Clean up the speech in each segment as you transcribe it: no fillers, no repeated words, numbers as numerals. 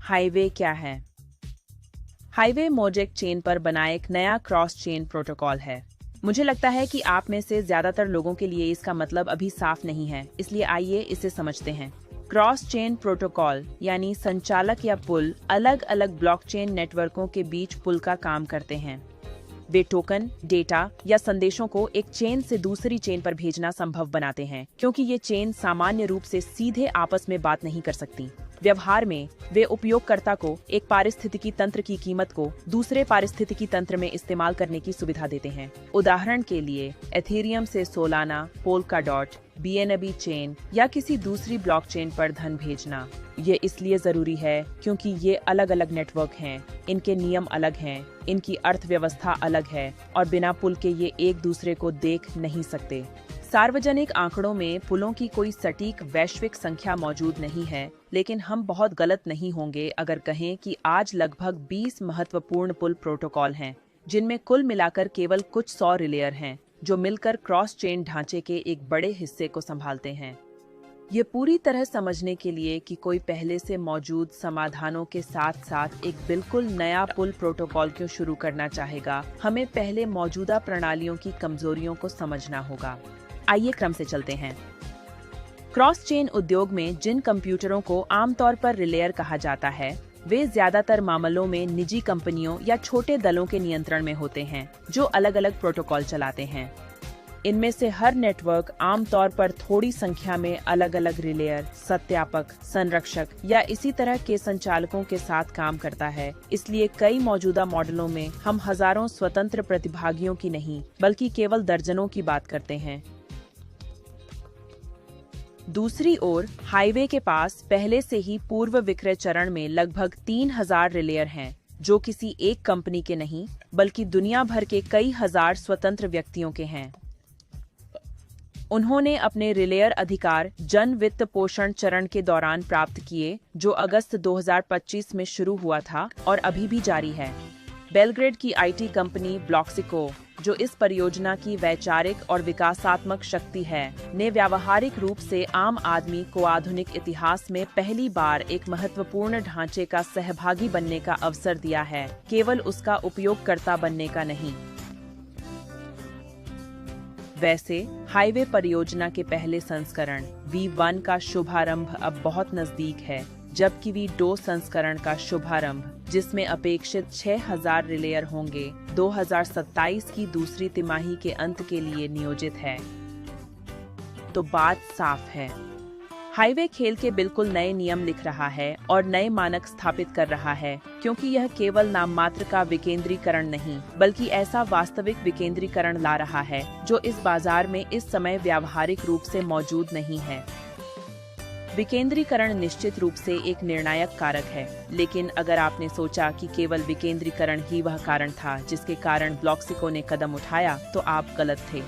Highway क्या है? Highway mosaic chain पर बना एक नया क्रॉस चेन प्रोटोकॉल है। मुझे लगता है कि आप में से ज्यादातर लोगों के लिए इसका मतलब अभी साफ नहीं है, इसलिए आइए इसे समझते हैं। क्रॉस चेन प्रोटोकॉल यानी संचालक या पुल अलग अलग ब्लॉकचेन नेटवर्कों के बीच पुल का काम करते हैं। वे टोकन, डेटा या संदेशों को एक चेन से दूसरी चेन पर भेजना संभव बनाते हैं, क्योंकि ये चेन सामान्य रूप से सीधे आपस में बात नहीं कर सकती। व्यवहार में वे उपयोगकर्ता को एक पारिस्थितिकी तंत्र की कीमत को दूसरे पारिस्थितिकी तंत्र में इस्तेमाल करने की सुविधा देते हैं। उदाहरण के लिए एथेरियम से सोलाना, पोल्काडॉट, बीएनबी चेन या किसी दूसरी ब्लॉकचेन पर धन भेजना। ये इसलिए जरूरी है क्योंकि ये अलग अलग नेटवर्क हैं, इनके नियम अलग हैं, इनकी अर्थव्यवस्था अलग है और बिना पुल के ये एक दूसरे को देख नहीं सकते। सार्वजनिक आंकड़ों में पुलों की कोई सटीक वैश्विक संख्या मौजूद नहीं है, लेकिन हम बहुत गलत नहीं होंगे अगर कहें कि आज लगभग 20 महत्वपूर्ण पुल प्रोटोकॉल हैं, जिनमें कुल मिलाकर केवल कुछ 100 रिलेयर हैं, जो मिलकर क्रॉस चेन ढांचे के एक बड़े हिस्से को संभालते हैं। ये पूरी तरह समझने के लिए कि कोई पहले से मौजूद समाधानों के साथ साथ एक बिल्कुल नया पुल प्रोटोकॉल क्यों शुरू करना चाहेगा, हमें पहले मौजूदा प्रणालियों की कमजोरियों को समझना होगा। आइए क्रम से चलते हैं। क्रॉस चेन उद्योग में जिन कंप्यूटरों को आमतौर पर रिलेयर कहा जाता है, वे ज्यादातर मामलों में निजी कंपनियों या छोटे दलों के नियंत्रण में होते हैं, जो अलग अलग प्रोटोकॉल चलाते हैं। इनमें से हर नेटवर्क आमतौर पर थोड़ी संख्या में अलग अलग रिलेयर, सत्यापक, संरक्षक या इसी तरह के संचालकों के साथ काम करता है। इसलिए कई मौजूदा मॉडलों में हम हजारों स्वतंत्र प्रतिभागियों की नहीं, बल्कि केवल दर्जनों की बात करते हैं। दूसरी ओर हाईवे के पास पहले से ही पूर्व विक्रय चरण में लगभग 3000 रिलेयर हैं, जो किसी एक कंपनी के नहीं, बल्कि दुनिया भर के कई हजार स्वतंत्र व्यक्तियों के हैं। उन्होंने अपने रिलेयर अधिकार जन वित्त पोषण चरण के दौरान प्राप्त किए, जो अगस्त 2025 में शुरू हुआ था और अभी भी जारी है। बेलग्रेड की आईटी कंपनी ब्लॉक्सिको, जो इस परियोजना की वैचारिक और विकासात्मक शक्ति है, ने व्यावहारिक रूप से आम आदमी को आधुनिक इतिहास में पहली बार एक महत्वपूर्ण ढांचे का सहभागी बनने का अवसर दिया है, केवल उसका उपयोगकर्ता बनने का नहीं। वैसे हाईवे परियोजना के पहले संस्करण V1 का शुभारंभ अब बहुत नजदीक है, जबकि V2 संस्करण का शुभारंभ, जिसमें अपेक्षित 6000 रिलेयर होंगे, 2027 की दूसरी तिमाही के अंत के लिए नियोजित है। तो बात साफ है, हाईवे खेल के बिल्कुल नए नियम लिख रहा है और नए मानक स्थापित कर रहा है, क्योंकि यह केवल नाम मात्र का विकेंद्रीकरण नहीं, बल्कि ऐसा वास्तविक विकेंद्रीकरण ला रहा है जो इस बाजार में इस समय व्यावहारिक रूप से मौजूद नहीं है। विकेंद्रीकरण निश्चित रूप से एक निर्णायक कारक है, लेकिन अगर आपने सोचा कि केवल विकेंद्रीकरण ही वह कारण था जिसके कारण ब्लॉक्सिको ने कदम उठाया, तो आप गलत थे।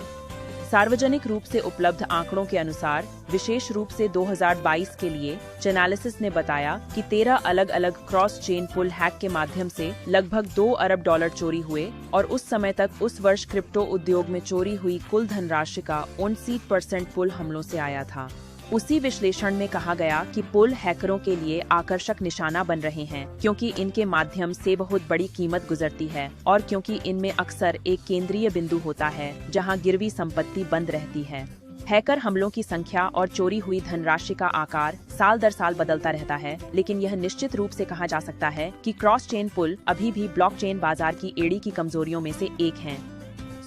सार्वजनिक रूप से उपलब्ध आंकड़ों के अनुसार, विशेष रूप से 2022 के लिए, चैनालिसिस ने बताया कि 13 अलग अलग क्रॉस चेन पुल हैक के माध्यम से लगभग $2 अरब चोरी हुए और उस समय तक उस वर्ष क्रिप्टो उद्योग में चोरी हुई कुल धनराशि का 59% पुल हमलों से आया था। उसी विश्लेषण में कहा गया कि पुल हैकरों के लिए आकर्षक निशाना बन रहे हैं, क्योंकि इनके माध्यम से बहुत बड़ी कीमत गुजरती है और क्योंकि इनमें अक्सर एक केंद्रीय बिंदु होता है जहां गिरवी संपत्ति बंद रहती है। हैकर हमलों की संख्या और चोरी हुई धनराशि का आकार साल दर साल बदलता रहता है, लेकिन यह निश्चित रूप से कहा जा सकता है कि क्रॉस चेन पुल अभी भी ब्लॉकचेन बाजार की एड़ी की कमजोरियों में से एक हैं।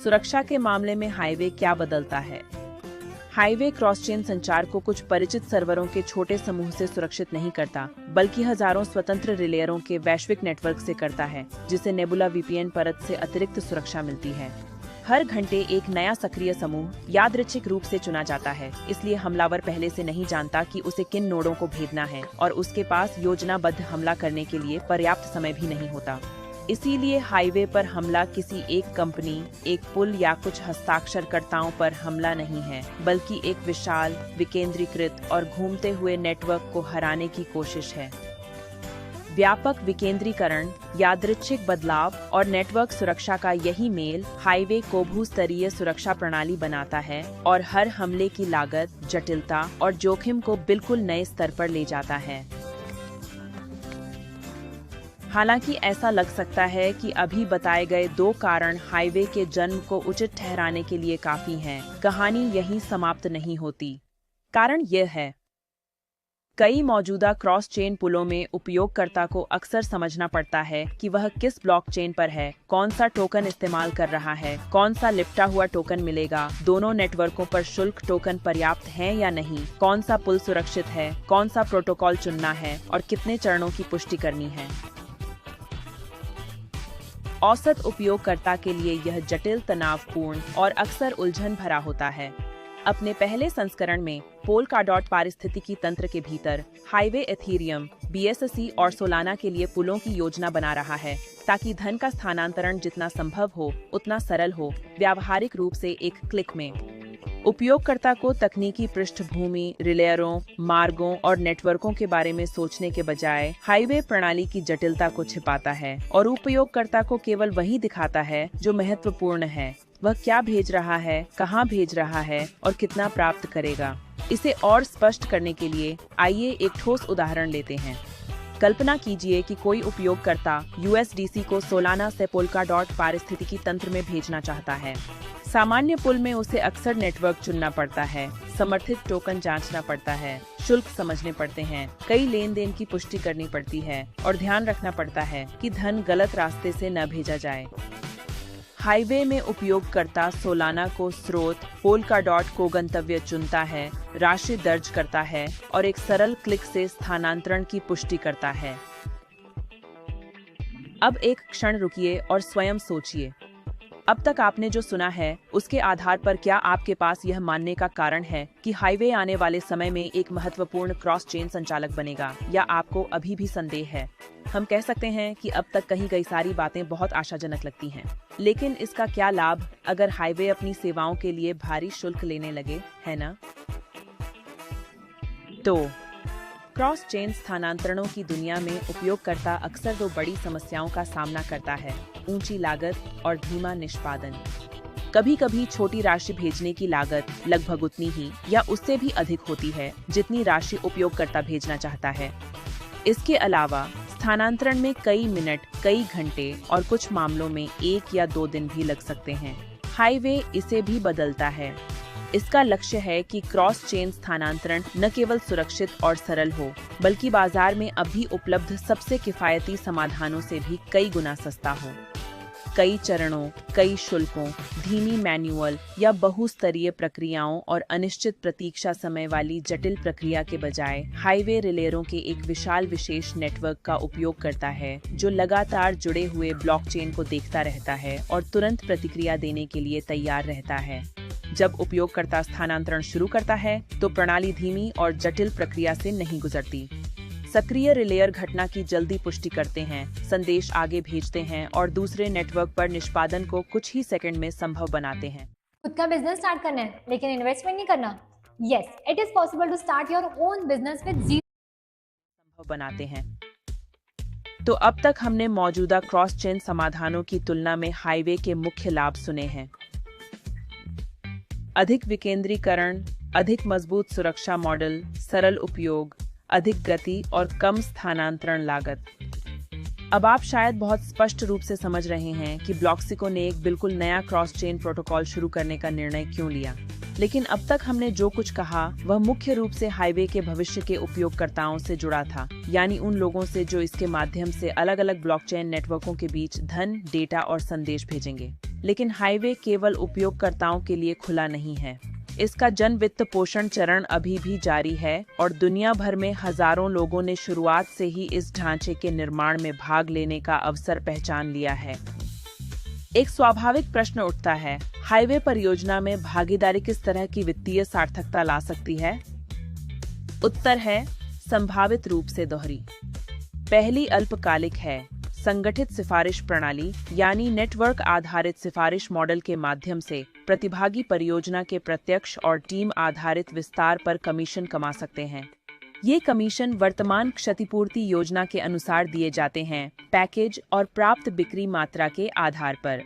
सुरक्षा के मामले में हाईवे क्या बदलता है? हाईवे क्रॉस चेन संचार को कुछ परिचित सर्वरों के छोटे समूह से सुरक्षित नहीं करता, बल्कि हजारों स्वतंत्र रिलेयरों के वैश्विक नेटवर्क से करता है, जिसे नेबुला वीपीएन परत से अतिरिक्त सुरक्षा मिलती है। हर घंटे एक नया सक्रिय समूह यादृच्छिक रूप से चुना जाता है, इसलिए हमलावर पहले से नहीं जानता कि उसे किन नोडों को भेजना है और उसके पास योजनाबद्ध हमला करने के लिए पर्याप्त समय भी नहीं होता। इसीलिए हाईवे पर हमला किसी एक कंपनी, एक पुल या कुछ हस्ताक्षरकर्ताओं पर हमला नहीं है, बल्कि एक विशाल, विकेंद्रीकृत और घूमते हुए नेटवर्क को हराने की कोशिश है। व्यापक विकेंद्रीकरण, यादृच्छिक बदलाव और नेटवर्क सुरक्षा का यही मेल हाईवे को भूस्तरीय सुरक्षा प्रणाली बनाता है और हर हमले की लागत, जटिलता और जोखिम को बिल्कुल नए स्तर पर ले जाता है। हालांकि ऐसा लग सकता है कि अभी बताए गए 2 कारण हाईवे के जन्म को उचित ठहराने के लिए काफी हैं। कहानी यहीं समाप्त नहीं होती। कारण यह है, कई मौजूदा क्रॉस चेन पुलों में उपयोगकर्ता को अक्सर समझना पड़ता है कि वह किस ब्लॉकचेन पर है, कौन सा टोकन इस्तेमाल कर रहा है, कौन सा लिपटा हुआ टोकन मिलेगा, दोनों नेटवर्कों पर शुल्क टोकन पर्याप्त हैं या नहीं, कौन सा पुल सुरक्षित है, कौन सा प्रोटोकॉल चुनना है और कितने चरणों की पुष्टि करनी है। औसत उपयोगकर्ता के लिए यह जटिल, तनावपूर्ण और अक्सर उलझन भरा होता है। अपने पहले संस्करण में पोलकाडॉट पारिस्थितिकी तंत्र के भीतर हाईवे एथेरियम, BSC और सोलाना के लिए पुलों की योजना बना रहा है ताकि धन का स्थानांतरण जितना संभव हो उतना सरल हो, व्यावहारिक रूप से एक क्लिक में। उपयोगकर्ता को तकनीकी पृष्ठभूमि, रिलेयरों, मार्गों और नेटवर्कों के बारे में सोचने के बजाय हाईवे प्रणाली की जटिलता को छिपाता है और उपयोगकर्ता को केवल वही दिखाता है जो महत्वपूर्ण है। वह क्या भेज रहा है, कहां भेज रहा है और कितना प्राप्त करेगा। इसे और स्पष्ट करने के लिए आइए एक ठोस उदाहरण लेते हैं। कल्पना कीजिए कि कोई उपयोगकर्ता USDC को सोलाना से पोलकाडॉट पारिस्थितिकी तंत्र में भेजना चाहता है। सामान्य पुल में उसे अक्सर नेटवर्क चुनना पड़ता है, समर्थित टोकन जांचना पड़ता है, शुल्क समझने पड़ते हैं, कई लेन देन की पुष्टि करनी पड़ती है और ध्यान रखना पड़ता है कि धन गलत रास्ते से न भेजा जाए। हाईवे में उपयोगकर्ता सोलाना को स्रोत, पोलकाडॉट को गंतव्य चुनता है, राशि दर्ज करता है और एक सरल क्लिक से स्थानांतरण की पुष्टि करता है। अब एक क्षण रुकिए और स्वयं सोचिए, अब तक आपने जो सुना है उसके आधार पर क्या आपके पास यह मानने का कारण है कि हाईवे आने वाले समय में एक महत्वपूर्ण क्रॉस चेन संचालक बनेगा, या आपको अभी भी संदेह है? हम कह सकते हैं कि अब तक कही गई सारी बातें बहुत आशाजनक लगती हैं, लेकिन इसका क्या लाभ अगर हाईवे अपनी सेवाओं के लिए भारी शुल्क लेने लगे, है ना? तो क्रॉस चेन स्थानांतरणों की दुनिया में उपयोगकर्ता अक्सर 2 बड़ी समस्याओं का सामना करता है: ऊंची लागत और धीमा निष्पादन। कभी-कभी छोटी राशि भेजने की लागत लगभग उतनी ही या उससे भी अधिक होती है जितनी राशि उपयोगकर्ता भेजना चाहता है। इसके अलावा स्थानांतरण में कई मिनट, कई घंटे और कुछ मामलों में 1 या 2 दिन भी लग सकते हैं। हाईवे इसे भी बदलता है। इसका लक्ष्य है कि क्रॉस चेन स्थानांतरण न केवल सुरक्षित और सरल हो, बल्कि बाजार में अभी उपलब्ध सबसे किफायती समाधानों से भी कई गुना सस्ता हो। कई चरणों, कई शुल्कों, धीमी मैनुअल या बहुस्तरीय प्रक्रियाओं और अनिश्चित प्रतीक्षा समय वाली जटिल प्रक्रिया के बजाय हाईवे रिलेयरों के एक विशाल विशेष नेटवर्क का उपयोग करता है जो लगातार जुड़े हुए ब्लॉकचेन को देखता रहता है और तुरंत प्रतिक्रिया देने के लिए तैयार रहता है। जब उपयोगकर्ता स्थानांतरण शुरू करता है तो प्रणाली धीमी और जटिल प्रक्रिया से नहीं गुजरती। सक्रिय रिलेयर घटना की जल्दी पुष्टि करते हैं, संदेश आगे भेजते हैं और दूसरे नेटवर्क पर निष्पादन को कुछ ही सेकंड में संभव बनाते हैं। खुद का बिजनेस स्टार्ट करना है लेकिन इन्वेस्टमेंट नहीं करना? Yes, it is possible to start your own business with संभव बनाते हैं। तो अब तक हमने मौजूदा क्रॉस चेन समाधानों की तुलना में हाईवे के मुख्य लाभ सुने हैं। अधिक विकेंद्रीकरण, अधिक मजबूत सुरक्षा मॉडल, सरल उपयोग, अधिक गति और कम स्थानांतरण लागत। अब आप शायद बहुत स्पष्ट रूप से समझ रहे हैं कि ब्लॉक्सिको ने एक बिल्कुल नया क्रॉस चेन प्रोटोकॉल शुरू करने का निर्णय क्यों लिया। लेकिन अब तक हमने जो कुछ कहा वह मुख्य रूप से हाईवे के भविष्य के उपयोगकर्ताओं से जुड़ा था, यानी उन लोगों से जो इसके माध्यम से अलग अलग ब्लॉकचेन नेटवर्कों के बीच धन, डेटा और संदेश भेजेंगे। लेकिन हाईवे केवल उपयोगकर्ताओं के लिए खुला नहीं है। इसका जन वित्त पोषण चरण अभी भी जारी है और दुनिया भर में हजारों लोगों ने शुरुआत से ही इस ढांचे के निर्माण में भाग लेने का अवसर पहचान लिया है। एक स्वाभाविक प्रश्न उठता है, हाईवे परियोजना में भागीदारी किस तरह की वित्तीय सार्थकता ला सकती है? उत्तर है संभावित रूप से दोहरी। पहली अल्पकालिक है, संगठित सिफारिश प्रणाली यानी नेटवर्क आधारित सिफारिश मॉडल के माध्यम से प्रतिभागी परियोजना के प्रत्यक्ष और टीम आधारित विस्तार पर कमीशन कमा सकते हैं। ये कमीशन वर्तमान क्षतिपूर्ति योजना के अनुसार दिए जाते हैं, पैकेज और प्राप्त बिक्री मात्रा के आधार पर।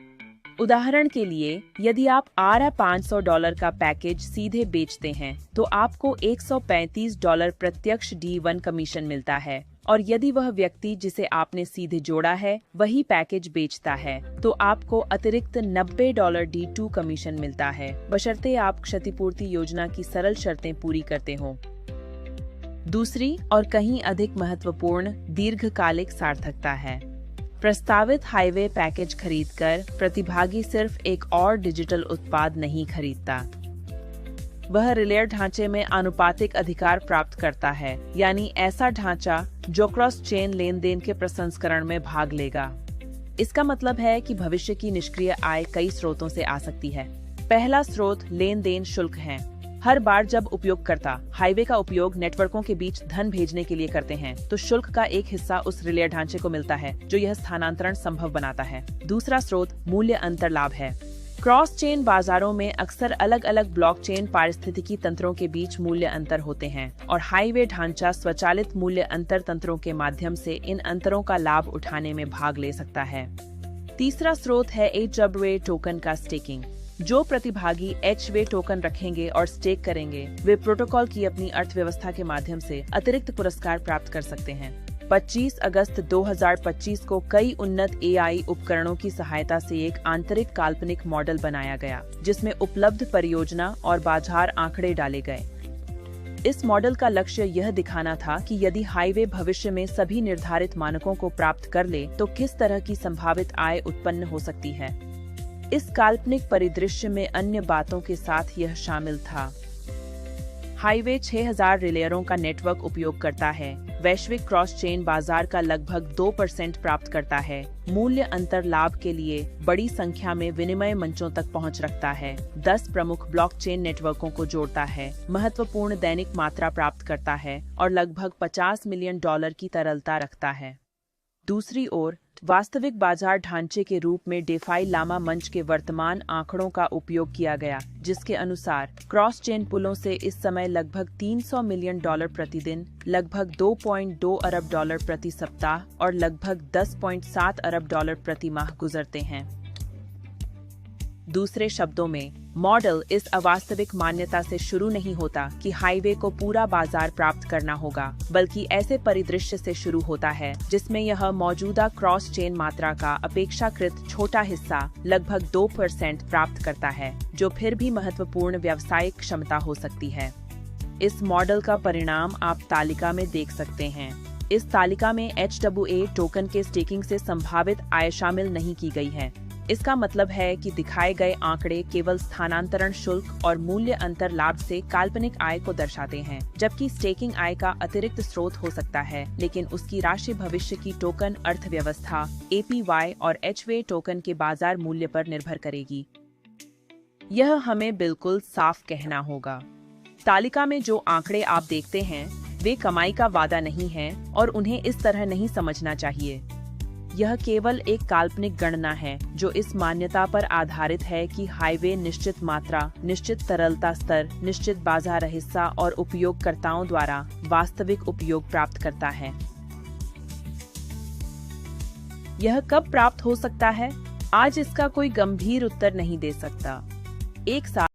उदाहरण के लिए, यदि आप $500 का पैकेज सीधे बेचते हैं तो आपको $135 प्रत्यक्ष D1 कमीशन मिलता है और यदि वह व्यक्ति जिसे आपने सीधे जोड़ा है वही पैकेज बेचता है तो आपको अतिरिक्त $90 D2 कमीशन मिलता है, बशर्ते आप क्षतिपूर्ति योजना की सरल शर्तें पूरी करते हों। दूसरी और कहीं अधिक महत्वपूर्ण दीर्घकालिक सार्थकता है। प्रस्तावित हाईवे पैकेज खरीदकर प्रतिभागी सिर्फ एक और डिजिटल उत्पाद नहीं खरीदता, वह रिलेयर ढांचे में आनुपातिक अधिकार प्राप्त करता है, यानी ऐसा ढांचा जो क्रॉस चेन लेन देन के प्रसंस्करण में भाग लेगा। इसका मतलब है कि भविष्य की निष्क्रिय आय कई स्रोतों से आ सकती है। पहला स्रोत लेन देन शुल्क है। हर बार जब उपयोगकर्ता हाईवे का उपयोग नेटवर्कों के बीच धन भेजने के लिए करते हैं तो शुल्क का एक हिस्सा उस रिलेयर ढांचे को मिलता है जो यह स्थानांतरण संभव बनाता है। दूसरा स्रोत मूल्य अंतर लाभ है। क्रॉस चेन बाजारों में अक्सर अलग अलग ब्लॉकचेन पारिस्थितिकी तंत्रों के बीच मूल्य अंतर होते हैं और हाईवे ढांचा स्वचालित मूल्य अंतर तंत्रों के माध्यम से इन अंतरों का लाभ उठाने में भाग ले सकता है। तीसरा स्रोत है HWA टोकन का स्टेकिंग। जो प्रतिभागी HWA टोकन रखेंगे और स्टेक करेंगे वे प्रोटोकॉल की अपनी अर्थव्यवस्था के माध्यम से अतिरिक्त पुरस्कार प्राप्त कर सकते हैं। 25 अगस्त 2025 को कई उन्नत AI उपकरणों की सहायता से एक आंतरिक काल्पनिक मॉडल बनाया गया जिसमें उपलब्ध परियोजना और बाजार आंकड़े डाले गए। इस मॉडल का लक्ष्य यह दिखाना था कि यदि हाईवे भविष्य में सभी निर्धारित मानकों को प्राप्त कर ले तो किस तरह की संभावित आय उत्पन्न हो सकती है। इस काल्पनिक परिदृश्य में अन्य बातों के साथ यह शामिल था। हाईवे 6000 रिलेयरों का नेटवर्क उपयोग करता है, वैश्विक क्रॉस चेन बाजार का लगभग 2% प्राप्त करता है, मूल्य अंतर लाभ के लिए बड़ी संख्या में विनिमय मंचों तक पहुंच रखता है, 10 प्रमुख ब्लॉकचेन नेटवर्कों को जोड़ता है, महत्वपूर्ण दैनिक मात्रा प्राप्त करता है और लगभग $50 मिलियन की तरलता रखता है। दूसरी ओर वास्तविक बाजार ढांचे के रूप में डेफाई लामा मंच के वर्तमान आंकड़ों का उपयोग किया गया, जिसके अनुसार क्रॉस चेन पुलों से इस समय लगभग $300 मिलियन प्रतिदिन, लगभग $2.2 अरब प्रति सप्ताह और लगभग $10.7 अरब प्रति माह गुजरते हैं। दूसरे शब्दों में, मॉडल इस अवास्तविक मान्यता से शुरू नहीं होता कि हाईवे को पूरा बाजार प्राप्त करना होगा, बल्कि ऐसे परिदृश्य से शुरू होता है जिसमें यह मौजूदा क्रॉस चेन मात्रा का अपेक्षाकृत छोटा हिस्सा लगभग 2% प्राप्त करता है, जो फिर भी महत्वपूर्ण व्यावसायिक क्षमता हो सकती है। इस मॉडल का परिणाम आप तालिका में देख सकते हैं। इस तालिका में HWA टोकन के स्टेकिंग से संभावित आय शामिल नहीं की गई है। इसका मतलब है कि दिखाए गए आंकड़े केवल स्थानांतरण शुल्क और मूल्य अंतर लाभ से काल्पनिक आय को दर्शाते हैं, जबकि स्टेकिंग आय का अतिरिक्त स्रोत हो सकता है, लेकिन उसकी राशि भविष्य की टोकन अर्थव्यवस्था APY और HWA टोकन के बाजार मूल्य पर निर्भर करेगी। यह हमें बिल्कुल साफ कहना होगा। तालिका में जो आंकड़े आप देखते हैं वे कमाई का वादा नहीं हैं और उन्हें इस तरह नहीं समझना चाहिए। यह केवल एक काल्पनिक गणना है जो इस मान्यता पर आधारित है कि हाईवे निश्चित मात्रा, निश्चित तरलता स्तर, निश्चित बाजार हिस्सा और उपयोगकर्ताओं द्वारा वास्तविक उपयोग प्राप्त करता है। यह कब प्राप्त हो सकता है? आज इसका कोई गंभीर उत्तर नहीं दे सकता। एक साल